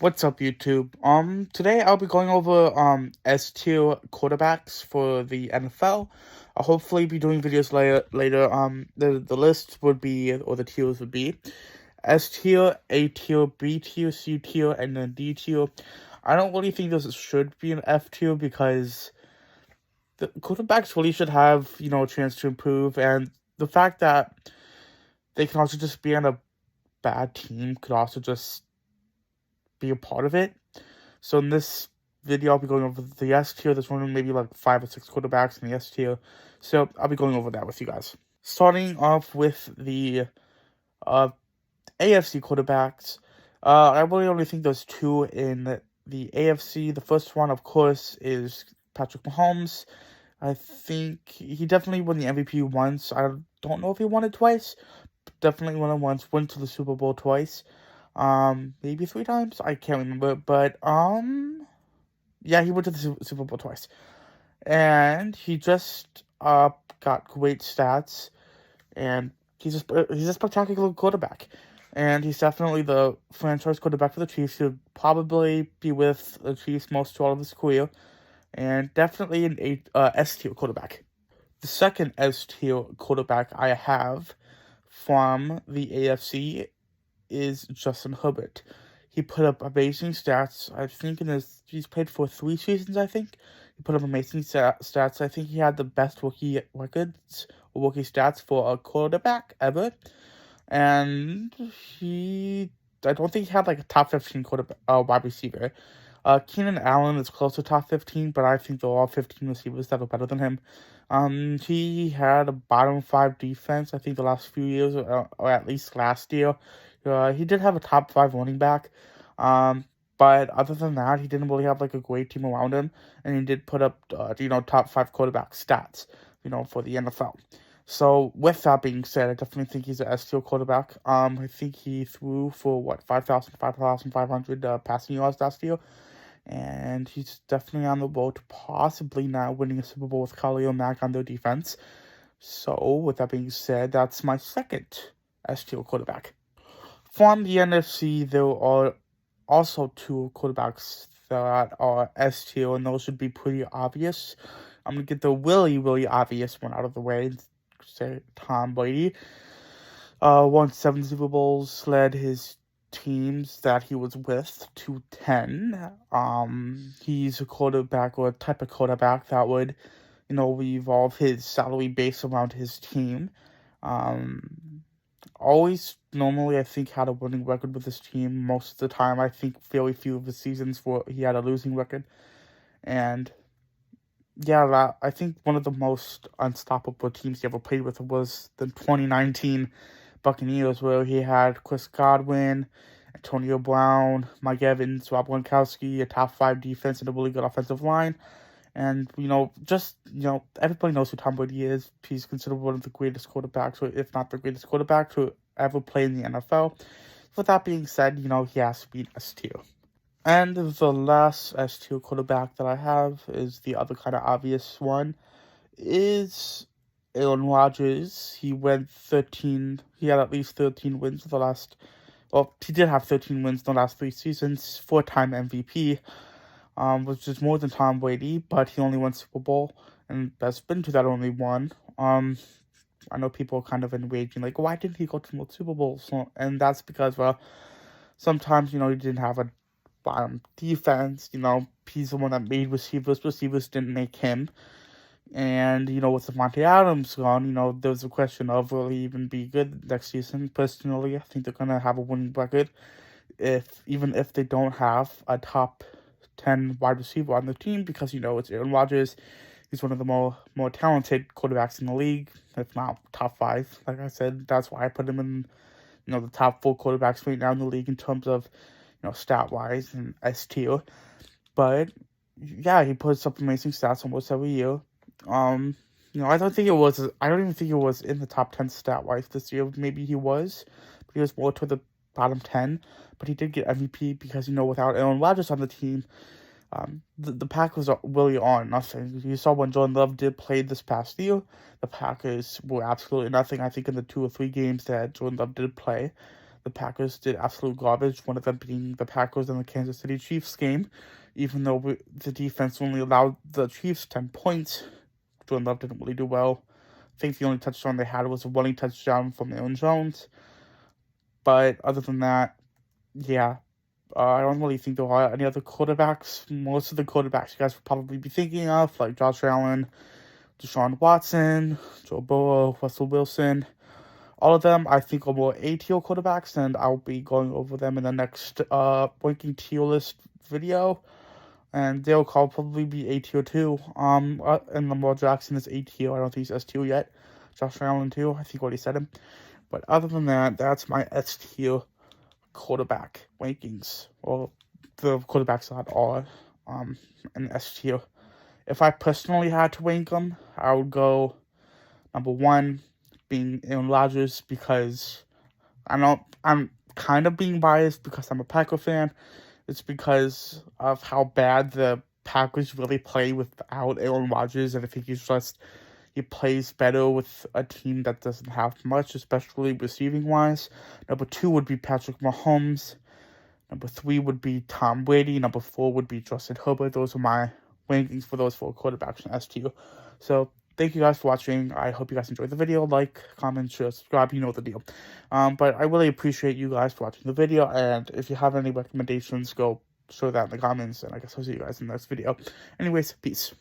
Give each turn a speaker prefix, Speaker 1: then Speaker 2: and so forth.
Speaker 1: What's up, YouTube? Today I'll be going over S tier quarterbacks for the NFL. I'll hopefully be doing videos later. The list would be, or the tiers would be S tier, A tier, B tier, C tier, and then D tier. I don't really think this should be an F tier because the quarterbacks really should have, a chance to improve, and the fact that they can also just be on a bad team could also just be a part of it. So in this video, I'll be going over the S tier. There's only maybe like 5 or 6 quarterbacks in the S tier. So I'll be going over that with you guys. Starting off with the uh, AFC quarterbacks. I really only think there's two in the AFC. The first one, of course, is Patrick Mahomes. I think he definitely won the MVP once. I don't know if he won it twice. Definitely won it once. Went to the Super Bowl twice. Maybe 3 times. I can't remember, but yeah, he went to the Super Bowl twice, and he just got great stats, and he's a spectacular quarterback, and he's definitely the franchise quarterback for the Chiefs. He'll probably be with the Chiefs most throughout his career, and definitely an S tier quarterback. The second S tier quarterback I have from the AFC is Justin Herbert. He put up amazing stats. I think he's played for 3 seasons. I think he put up amazing stats. I think he had the best rookie records or rookie stats for a quarterback ever. And I don't think he had like a top 15 quarterback wide receiver. Keenan Allen is close to top 15, but I think there are 15 receivers that are better than him. He had a bottom 5 defense, I think, the last few years, or at least last year. He did have a top 5 running back. But other than that, he didn't really have like a great team around him, and he did put up, top 5 quarterback stats, for the NFL. So with that being said, I definitely think he's an S tier quarterback. I think he threw for 5,500 passing yards last year, and he's definitely on the road to possibly now winning a Super Bowl with Khalil Mack on their defense. So with that being said, that's my second S tier quarterback. From the NFC, there are also 2 quarterbacks that are S tier, and those should be pretty obvious. I'm gonna get the really, really obvious one out of the way. Say Tom Brady. Won 7 Super Bowls, led his teams that he was with to 10. He's a quarterback or a type of quarterback that would, revolve his salary base around his team. Um, Always normally I think had a winning record with his team. Most of the time, I think very few of his seasons where he had a losing record. And yeah, I think one of the most unstoppable teams he ever played with was the 2019 Buccaneers, where he had Chris Godwin, Antonio Brown, Mike Evans, Rob Gronkowski, a top 5 defense, and a really good offensive line. And, everybody knows who Tom Brady is. He's considered one of the greatest quarterbacks, or if not the greatest quarterback to ever play in the NFL. With that being said, he has to be S tier. And the last S tier quarterback that I have is the other kind of obvious one, is Aaron Rodgers. He went 13, he had at least 13 wins the last, well, he did have 13 wins in the last 3 seasons, 4-time MVP, which is more than Tom Brady, but he only won Super Bowl, and that's been to that only one. I know people are kind of enraging, like, why didn't he go to more Super Bowls? And that's because, well, sometimes, he didn't have a bottom defense, he's the one that made receivers. Receivers didn't make him. And, with Davante Adams gone, there's a question of will he even be good next season. Personally, I think they're going to have a winning record even if they don't have a top 10 wide receiver on the team, because, it's Aaron Rodgers. He's one of the more talented quarterbacks in the league, if not top 5. Like I said, that's why I put him in, the top 4 quarterbacks right now in the league in terms of, stat-wise and S tier. But, yeah, he puts up amazing stats almost every year. I don't think it was. I don't even think it was in the top 10 stat wise this year. Maybe he was, but he was more toward the bottom 10. But he did get MVP because without Aaron Rodgers on the team, the Packers are really on nothing. You saw when Jordan Love did play this past year, the Packers were absolutely nothing. I think in the 2 or 3 games that Jordan Love did play, the Packers did absolute garbage, one of them being the Packers and the Kansas City Chiefs game. Even though the defense only allowed the Chiefs 10 points, Jordan Love didn't really do well. I think the only touchdown they had was a running touchdown from Aaron Jones. But other than that, yeah, I don't really think there are any other quarterbacks. Most of the quarterbacks you guys would probably be thinking of, like Josh Allen, Deshaun Watson, Joe Burrow, Russell Wilson, all of them I think are more A-tier quarterbacks, and I'll be going over them in the next ranking tier list video. And they'll probably be A-tier too. And Lamar Jackson is A-tier. I don't think he's S-tier yet. Josh Allen too. I think I already said him. But other than that, that's my S-tier quarterback rankings. Or the quarterbacks that are in S-tier. If I personally had to rank them, I would go number 1 being Aaron Rodgers, because I'm kind of being biased because I'm a Packer fan. It's because of how bad the Packers really play without Aaron Rodgers, and I think he plays better with a team that doesn't have much, especially receiving wise. Number 2 would be Patrick Mahomes. Number 3 would be Tom Brady. Number 4 would be Justin Herbert. Those are my rankings for those 4 quarterbacks in S-tier. So thank you guys for watching. I hope you guys enjoyed the video. Like, comment, share, subscribe. You know the deal. But I really appreciate you guys for watching the video. And if you have any recommendations, go show that in the comments. And I guess I'll see you guys in the next video. Anyways, peace.